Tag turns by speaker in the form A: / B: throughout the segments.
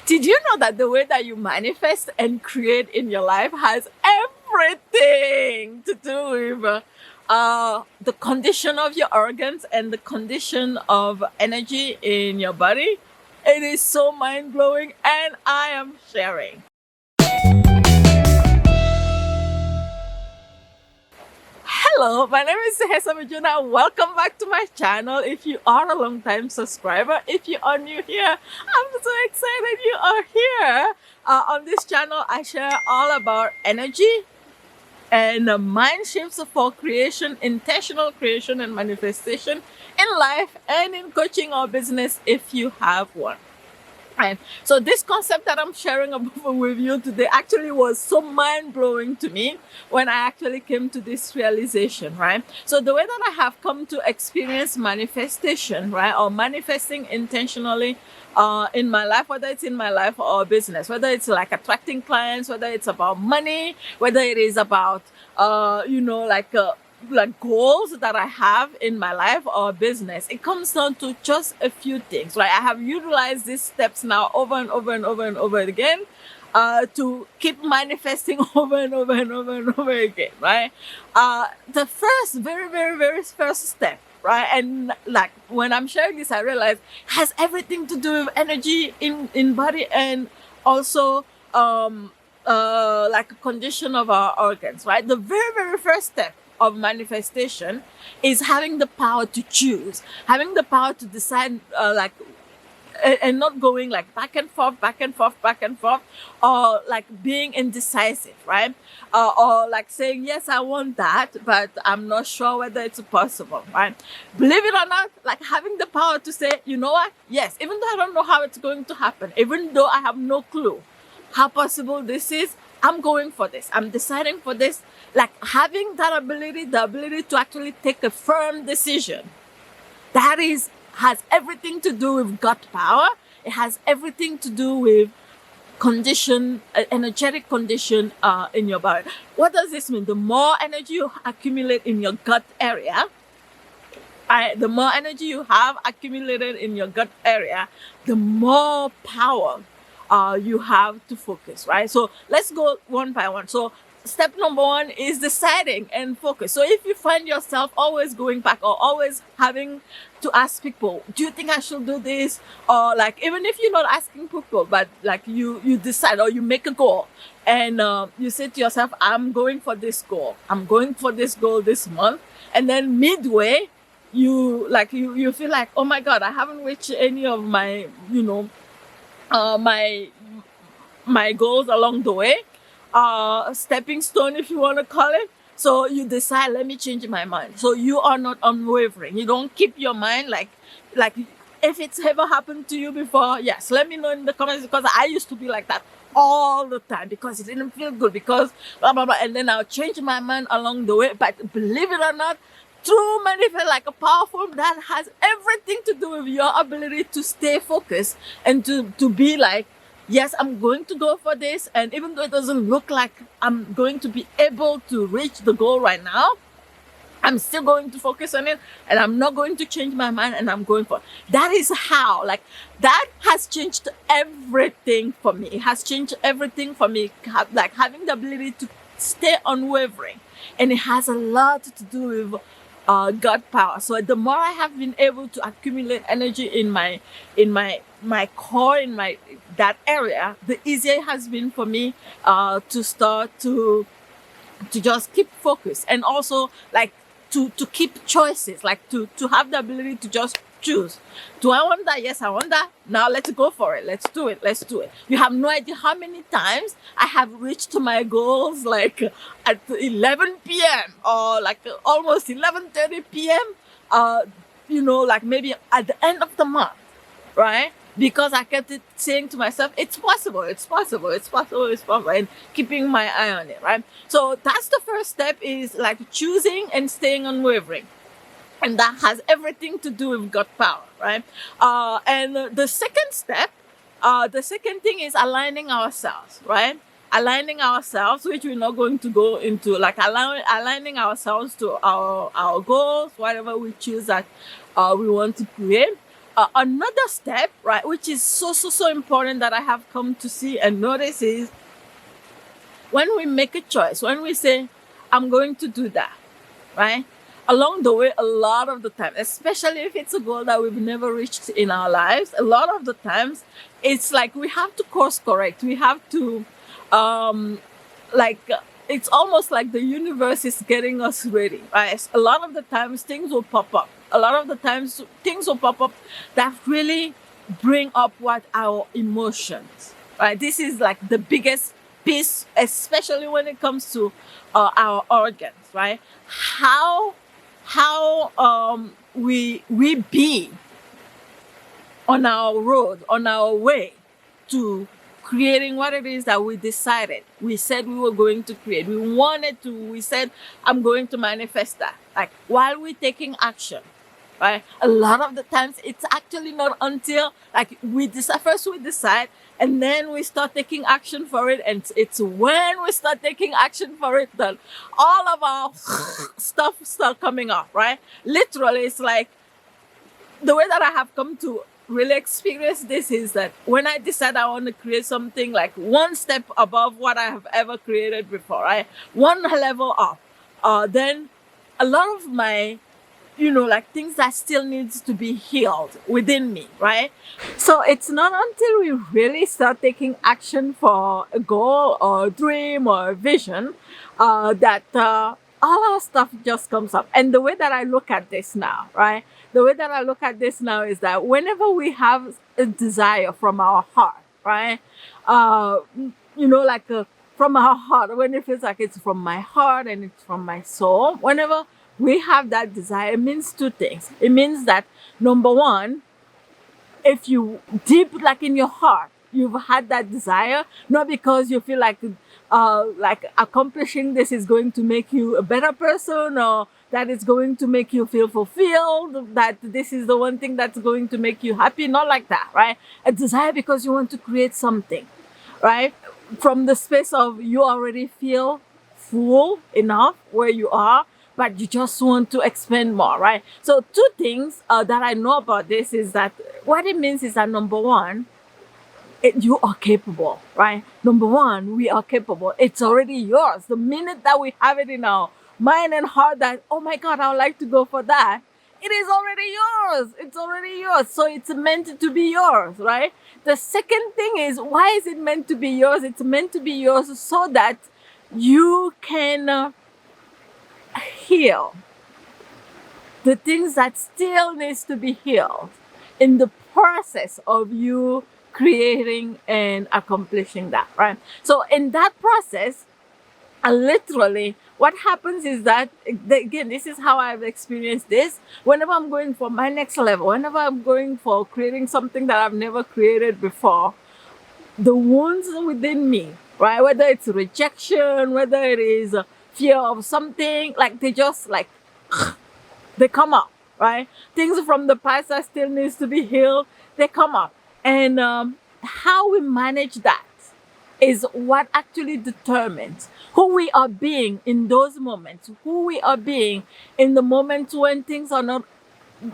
A: Did you know that the way that you manifest and create in your life has everything to do with the condition of your organs and the condition of energy in your body? It is so mind blowing, and I am sharing. Hello, my name is Hesa Majuna. Welcome back to my channel. If you are a long time subscriber, if you are new here, I'm so excited you are here. On this channel, I share all about energy and mind shifts for creation, intentional creation and manifestation in life and in coaching or business if you have one. Right. So this concept that I'm sharing with you today actually was so mind-blowing to me when I actually came to this realization, right? So the way that I have come to experience manifestation, right, or manifesting intentionally in my life, whether it's in my life or business, whether it's like attracting clients, whether it's about money, whether it is about, like goals that I have in my life or business, it comes down to just a few things, right? I have utilized these steps now over and over and over and over again to keep manifesting over and over and over and over again, right? The first, very, very, very first step, right? And like when I'm sharing this, I realize has everything to do with energy in body and also like a condition of our organs, right? The very, very first step of manifestation is having the power to choose, having the power to decide, and not going like back and forth, back and forth, back and forth, or like being indecisive, right? Or like saying, yes, I want that, but I'm not sure whether it's possible, right? Believe it or not, like having the power to say, you know what? Yes, even though I don't know how it's going to happen, even though I have no clue how possible this is, I'm going for this. I'm deciding for this. Like having that ability, the ability to actually take a firm decision, that has everything to do with gut power. It has everything to do with condition, energetic condition in your body. What does this mean? The more energy you accumulate in your gut area, the more energy you have accumulated in your gut area, the more power you have to focus, right? So let's go one by one. So step number one is deciding and focus. So if you find yourself always going back or always having to ask people, do you think I should do this? Or like, even if you're not asking people, but like you decide or you make a goal and you say to yourself, I'm going for this goal. I'm going for this goal this month. And then midway, you feel like, oh my God, I haven't reached any of my, my goals along the way, stepping stone, if you want to call it. So you decide, let me change my mind. So you are not unwavering. You don't keep your mind like if it's ever happened to you before, yes, let me know in the comments, because I used to be like that all the time because it didn't feel good, because blah blah blah, and then I'll change my mind along the way. But believe it or not, true manifest, like a powerful, that has everything to do with your ability to stay focused and to be like, yes, I'm going to go for this. And even though it doesn't look like I'm going to be able to reach the goal right now, I'm still going to focus on it and I'm not going to change my mind, and I'm going for it. That is how, like, that has changed everything for me. It has changed everything for me, like having the ability to stay unwavering. And it has a lot to do with gut power. So the more I have been able to accumulate energy in my core, in that area, the easier it has been for me to start to just keep focus, and also like to keep choices, like to have the ability to just choose. Do I want that? Yes, I want that. Now let's go for it. Let's do it. Let's do it. You have no idea how many times I have reached my goals like at 11 p.m. or like almost 11:30 p.m. Like maybe at the end of the month, right? Because I kept saying to myself, it's possible, it's possible, it's possible, it's possible, and keeping my eye on it, right? So that's the first step, is like choosing and staying unwavering. And that has everything to do with gut power, right? And the second step, the second thing is aligning ourselves, right? Aligning ourselves, which we're not going to go into, like aligning ourselves to our goals, whatever we choose that we want to create. Another step, right, which is so important that I have come to see and notice is when we make a choice, when we say, I'm going to do that, right? Along the way, a lot of the time, especially if it's a goal that we've never reached in our lives, a lot of the times it's like we have to course correct. We have to, like, it's almost like the universe is getting us ready, right? A lot of the times things will pop up. A lot of the times things will pop up that really bring up what our emotions, right? This is like the biggest piece, especially when it comes to our organs, right? How we be on our road, on our way to creating what it is that we decided. We said we were going to create. We wanted to, we said, I'm going to manifest that. Like while we're taking action, right? A lot of the times it's actually not until like we decide, first we decide and then we start taking action for it. And it's when we start taking action for it that all of our stuff start coming up, right? Literally, it's like the way that I have come to really experience this is that when I decide I want to create something like one step above what I have ever created before, right? One level up, then a lot of my, like things that still needs to be healed within me, right? So it's not until we really start taking action for a goal or a dream or a vision that all our stuff just comes up. And the way that I look at this now, right? The way that I look at this now is that whenever we have a desire from our heart, right? Like from our heart, when it feels like it's from my heart and it's from my soul, whenever we have that desire, it means two things. It means that number one, if you deep like in your heart, you've had that desire, not because you feel like accomplishing this is going to make you a better person or that it's going to make you feel fulfilled, that this is the one thing that's going to make you happy, not like that, right? A desire because you want to create something, right? From the space of you already feel full enough where you are, but you just want to expand more, right? So two things that I know about this is that what it means is that number one, you are capable, right? Number one, we are capable. It's already yours. The minute that we have it in our mind and heart that, oh my God, I would like to go for that, it is already yours. It's already yours. So it's meant to be yours, right? The second thing is, why is it meant to be yours? It's meant to be yours so that you can heal the things that still needs to be healed in the process of you creating and accomplishing that, right? So in that process, literally what happens is that, again, this is how I've experienced this. Whenever I'm going for my next level, whenever I'm going for creating something that I've never created before, the wounds within me, right? Whether it's rejection, whether it is fear of something, like they just like, they come up, right? Things from the past that still needs to be healed, they come up. And how we manage that is what actually determines who we are being in those moments, who we are being in the moments when things are not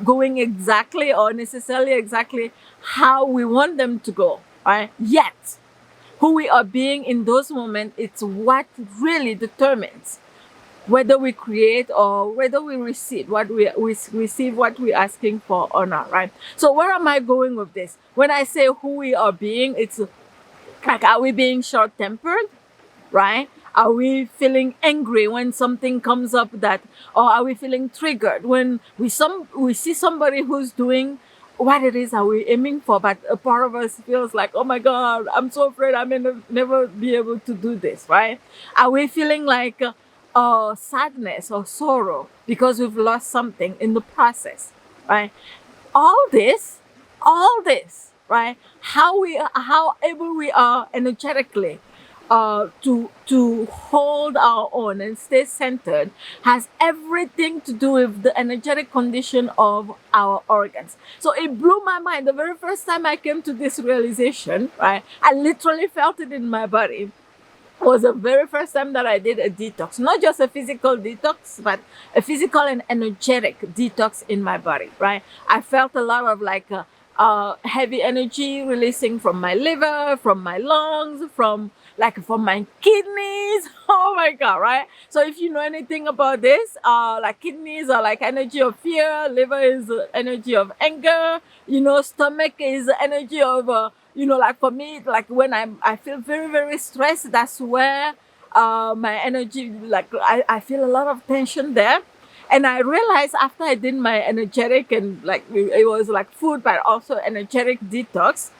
A: going exactly or necessarily exactly how we want them to go, right? Yet, who we are being in those moments, it's what really determines whether we create or whether we receive what we receive what we're asking for or not, right? So where am I going with this? When I say who we are being, it's like, are we being short-tempered, right? Are we feeling angry when something comes up that, or are we feeling triggered when we see somebody who's doing what it is that we're aiming for, but a part of us feels like, oh my God, I'm so afraid I may never be able to do this, right? Are we feeling like sadness or sorrow because we've lost something in the process, right? All this, right? How able we are energetically to hold our own and stay centered has everything to do with the energetic condition of our organs. So it blew my mind. The very first time I came to this realization, right? I literally felt it in my body. was the very first time that I did a detox, not just a physical detox, but a physical and energetic detox in my body, right? I felt a lot of like heavy energy releasing from my liver, from my lungs, from my kidneys. Oh my God, right? So if you know anything about this, like kidneys are like energy of fear, liver is energy of anger, stomach is energy of like for me, like when I feel very, very stressed, that's where my energy, like I feel a lot of tension there. And I realized after I did my energetic and like it was like food, but also energetic detox,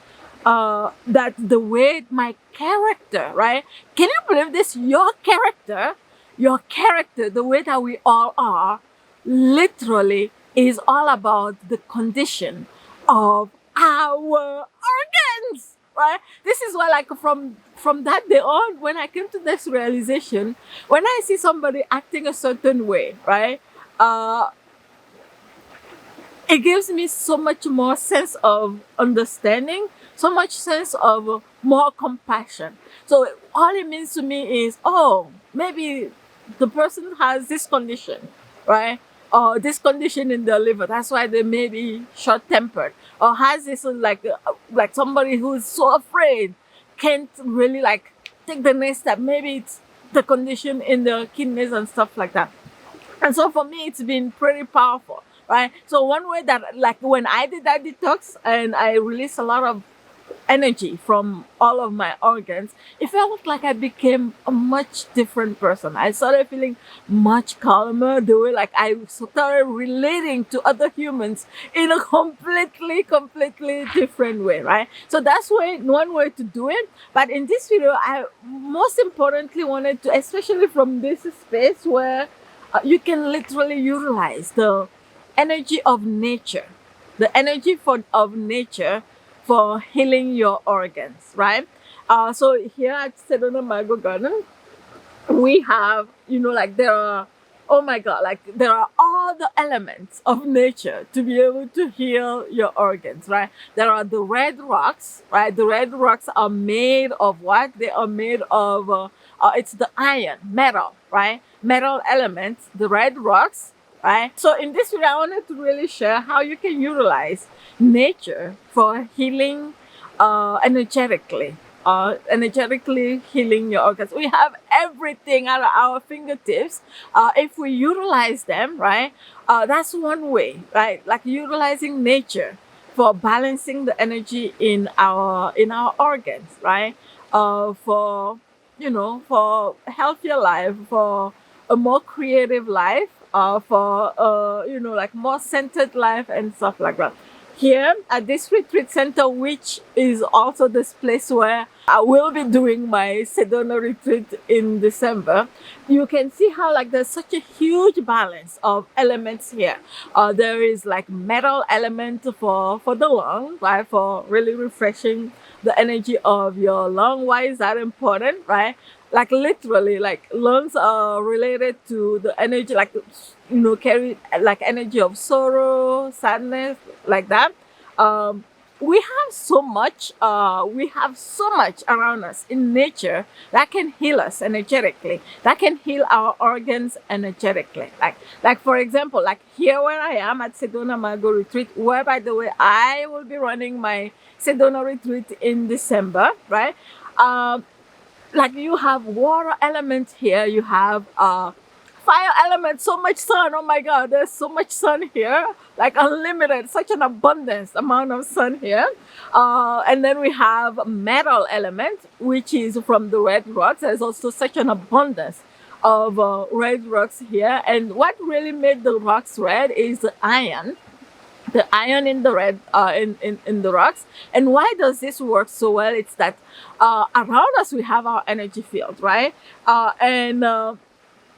A: that the way my character, right? Can you believe this? Your character, the way that we all are, literally is all about the condition of our organs, right? This is why, like from that day on, when I came to this realization, when I see somebody acting a certain way, right? Uh, it gives me so much more sense of understanding, so much sense of more compassion. So all it means to me is, oh, maybe the person has this condition, right? Or this condition in their liver. That's why they may be short tempered. Or has this like somebody who's so afraid, can't really like take the next step. Maybe it's the condition in the kidneys and stuff like that. And so for me, it's been pretty powerful, right? So one way that, like when I did that detox and I released a lot of energy from all of my organs, it felt like I became a much different person. I started feeling much calmer, the way like I started relating to other humans in a completely different way, right? So that's one way to do it. But in this video, I most importantly wanted to, especially from this space where you can literally utilize the energy of nature, the energy of nature for healing your organs, right? So here at Sedona Margo Garden, we have, like there are, oh my God, like there are all the elements of nature to be able to heal your organs, right? There are the red rocks, right? The red rocks are made of what? They are made of, it's the iron, metal, right? Metal elements, the red rocks, right? So in this video, I wanted to really share how you can utilize nature for healing energetically healing your organs. We have everything at our fingertips. If we utilize them, right? That's one way, right? Like utilizing nature for balancing the energy in our organs, right? For healthier life, for a more creative life, for like more centered life and stuff like that. Here at this retreat center, which is also this place where I will be doing my Sedona retreat in December, you can see how like there's such a huge balance of elements here. There is like metal element for the lung, right? For really refreshing the energy of your lung. Why is that important, right? Like literally, like lungs are related to the energy, like carry like energy of sorrow, sadness, like that. We have so much around us in nature that can heal us energetically, that can heal our organs energetically. Like for example, like here where I am at Sedona Margo Retreat, where by the way I will be running my Sedona Retreat in December, right? Like you have water elements here, you have fire element, so much sun. Oh my God, there's so much sun here, like unlimited, such an abundance amount of sun here. And then we have metal element, which is from the red rocks. There's also such an abundance of red rocks here. And what really made the rocks red is the iron in the red in the rocks. And why does this work so well? It's that around us we have our energy field, right?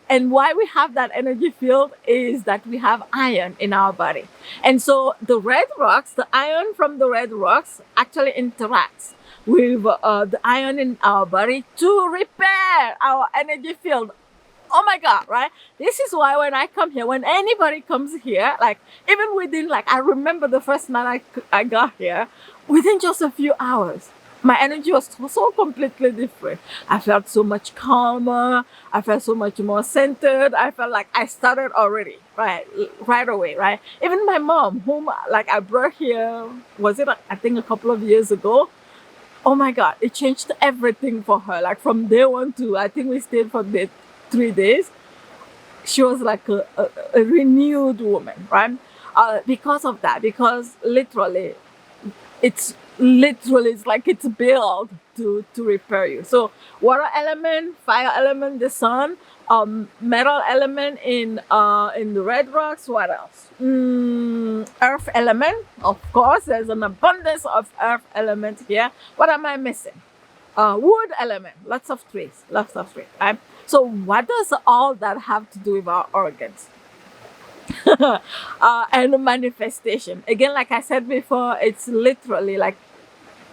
A: And why we have that energy field is that we have iron in our body. And so the red rocks, the iron from the red rocks actually interacts with the iron in our body to repair our energy field. Oh my God, right? This is why when I come here, when anybody comes here, like even within, like I remember the first night I got here, within just a few hours, my energy was so completely different. I felt so much calmer. I felt so much more centered. I felt like I started already, right away, right? Even my mom, whom like I brought here, was it I think a couple of years ago? Oh my God, it changed everything for her. Like from day one to I think we stayed for the 3 days. She was like a renewed woman, right? Because of that, because it's like it's built to repair you. So water element, fire element, the sun, metal element in the red rocks. What else? Earth element, of course. There's an abundance of earth element here. What am I missing? Wood element, lots of trees. Right? So what does all that have to do with our organs? And manifestation. Again, like I said before, it's literally like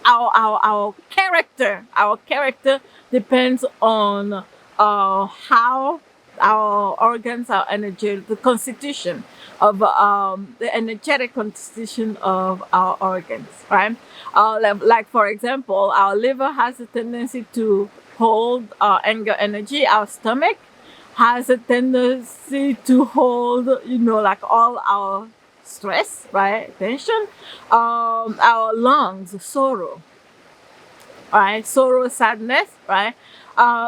A: our character. Our character depends on how our organs, our energy, the constitution of the energetic constitution of our organs, right? Like for example, our liver has a tendency to hold anger energy. Our stomach has a tendency to hold, like all our stress, right? Tension. Our lungs, sorrow, right? Sorrow, sadness, right?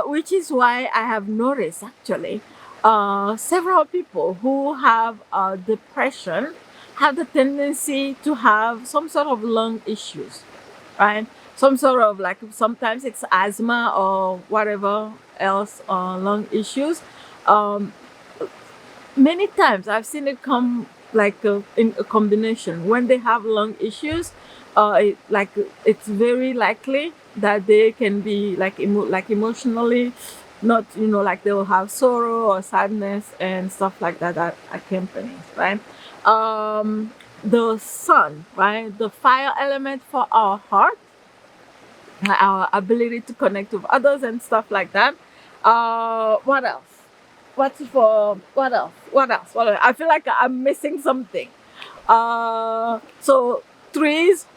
A: Which is why I have noticed actually several people who have depression have the tendency to have some sort of lung issues, right? Some sort of like sometimes it's asthma or whatever else lung issues. Um, Many times I've seen it come like in a combination. When they have lung issues, like it's very likely that they can be like like emotionally not, like they will have sorrow or sadness and stuff like that that accompanies, right? The sun, right? The fire element for our heart, our ability to connect with others and stuff like that. What else? What else? What else? What else? I feel like I'm missing something. So trees,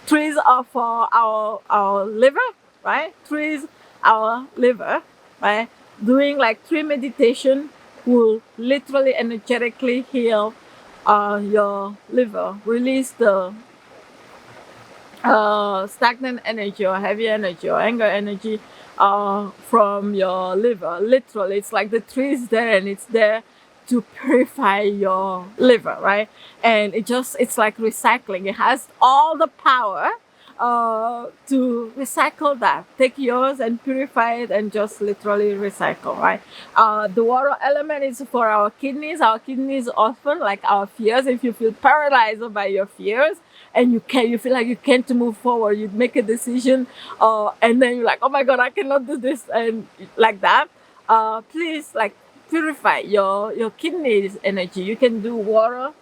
A: trees are for our liver, right? Trees, our liver, right? Doing like tree meditation will literally energetically heal your liver, release the stagnant energy or heavy energy or anger energy from your liver. Literally, it's like the tree is there and it's there to purify your liver, right? And it's like recycling. It has all the power to recycle that. Take yours and purify it and just literally recycle, right? The water element is for our kidneys. Our kidneys often, like our fears, if you feel paralyzed by your fears, and you feel like you can't move forward, you make a decision and then you're like, oh my God, I cannot do this, and like that, please like purify your kidneys energy. You can do water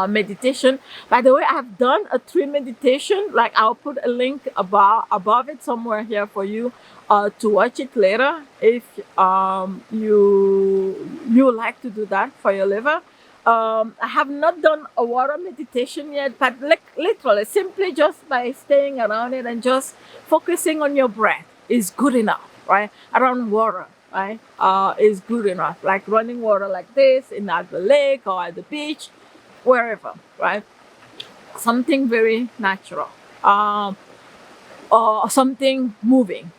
A: meditation. By the way, I've done a tree meditation. Like I'll put a link above it somewhere here for you to watch it later if you like to do that for your liver. I have not done a water meditation yet, but like literally, simply just by staying around it and just focusing on your breath is good enough, right? Around water, right? Is good enough. Like running water like this at the lake or at the beach, wherever, right? Something very natural, or something moving.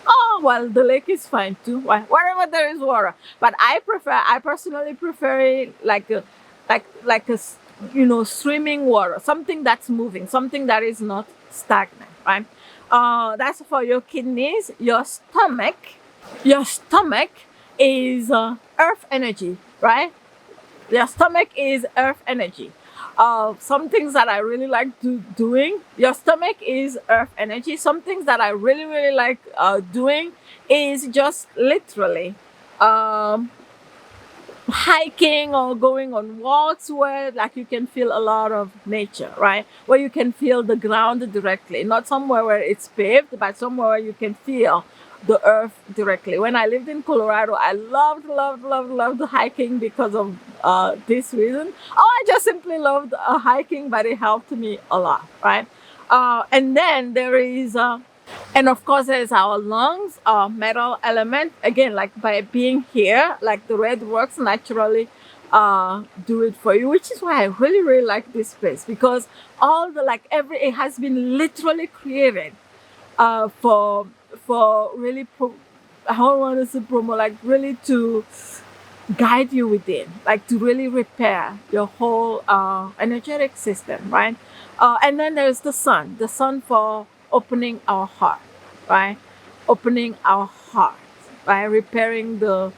A: Oh, well, the lake is fine too. Wherever there is water, but I personally prefer it like a swimming water, something that's moving, something that is not stagnant, right? That's for your kidneys. Your stomach is earth energy, right? Your stomach is earth energy. Some things that I really like doing. Your stomach is earth energy. Some things that I really, really like doing is just literally hiking or going on walks where like you can feel a lot of nature, right? Where you can feel the ground directly, not somewhere where it's paved, but somewhere where you can feel the earth directly. When I lived in Colorado, I loved hiking because of this reason. Oh, I just simply loved hiking, but it helped me a lot, right? And then there is and of course, there's our lungs, our metal element. Again, like by being here, like the red works naturally do it for you, which is why I really like this place, because all the like every it has been literally created for really I don't want to say promo, like really to guide you within, like to really repair your whole energetic system, right? And then there's the sun for opening our heart, right? Opening our heart, right? Repairing the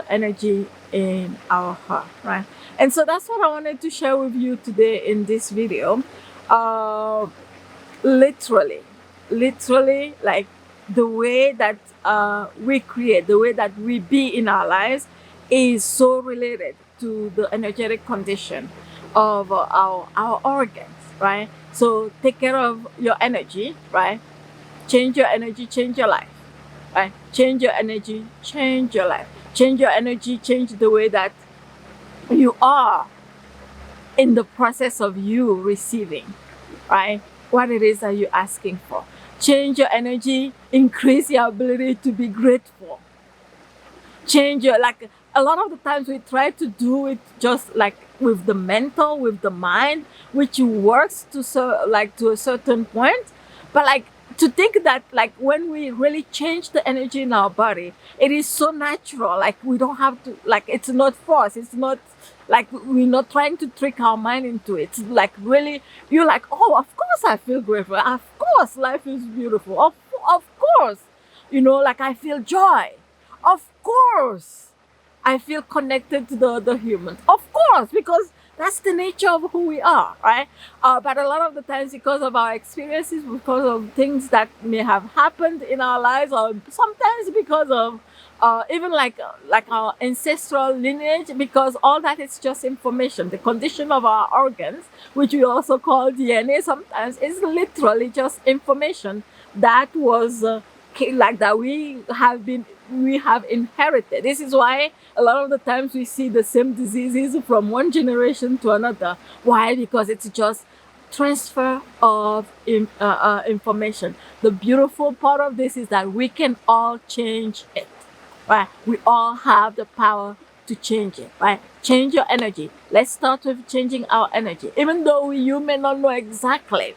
A: energy in our heart, right? And so that's what I wanted to share with you today in this video. Literally, literally, like the way that we create, the way that we be in our lives is so related to the energetic condition of our organs, right? So take care of your energy, right? Change your energy, change your life, right? Change your energy, change your life. Change your energy, change the way that you are in the process of you receiving, right? What it is that you're asking for. Change your energy, increase your ability to be grateful. Change your, like, a lot of the times we try to do it just like with the mental, with the mind, which works to to a certain point. But like to think that like when we really change the energy in our body, it is so natural. Like we don't have to, like it's not forced. It's not like we're not trying to trick our mind into it. It's like really, you're like, oh, of course I feel grateful. Of course life is beautiful. Of course, like I feel joy. Of course, I feel connected to the other humans. Of course, because that's the nature of who we are, right? But a lot of the times, because of our experiences, because of things that may have happened in our lives, or sometimes because of even like our ancestral lineage, because all that is just information. The condition of our organs, which we also call DNA, sometimes is literally just information that was like that we have inherited. This is why a lot of the times we see the same diseases from one generation to another. Why? Because it's just transfer of information. The beautiful part of this is that we can all change it, right? We all have the power to change it, right? Change your energy. Let's start with changing our energy. Even though you may not know exactly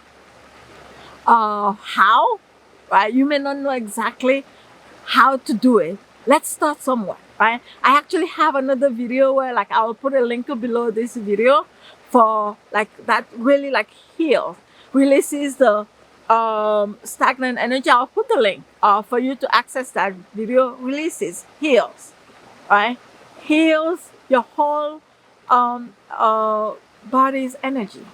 A: how, right? You may not know exactly how to do it. Let's start somewhere, right? I actually have another video where like I will put a link below this video for like that really like heals, releases the stagnant energy. I'll put the link for you to access that video. Releases, heals, right? Heals your whole body's energy.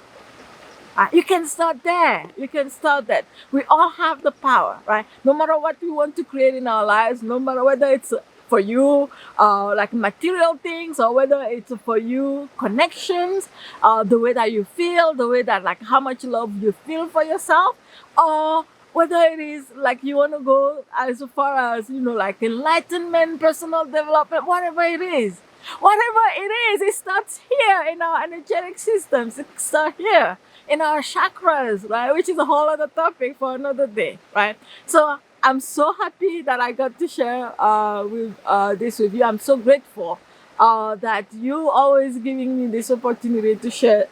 A: You can start there. You can start that. We all have the power, right? No matter what we want to create in our lives, no matter whether it's for you, like material things, or whether it's for you, connections, the way that you feel, the way that like how much love you feel for yourself, or whether it is like you want to go as far as, like enlightenment, personal development, whatever it is. Whatever it is, it starts here in our energetic systems. It starts here in our chakras, right? Which is a whole other topic for another day, right? So I'm so happy that I got to share this with you. I'm so grateful that you always giving me this opportunity to share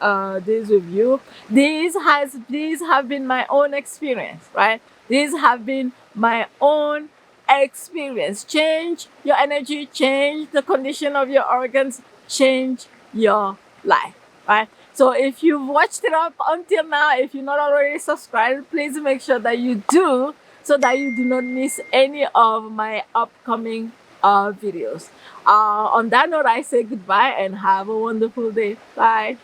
A: this with you. These have been my own experience, right? These have been my own experience. Change your energy, change the condition of your organs, change your life, right? So if you've watched it up until now, if you're not already subscribed, please make sure that you do, so that you do not miss any of my upcoming videos. On that note, I say goodbye and have a wonderful day. Bye.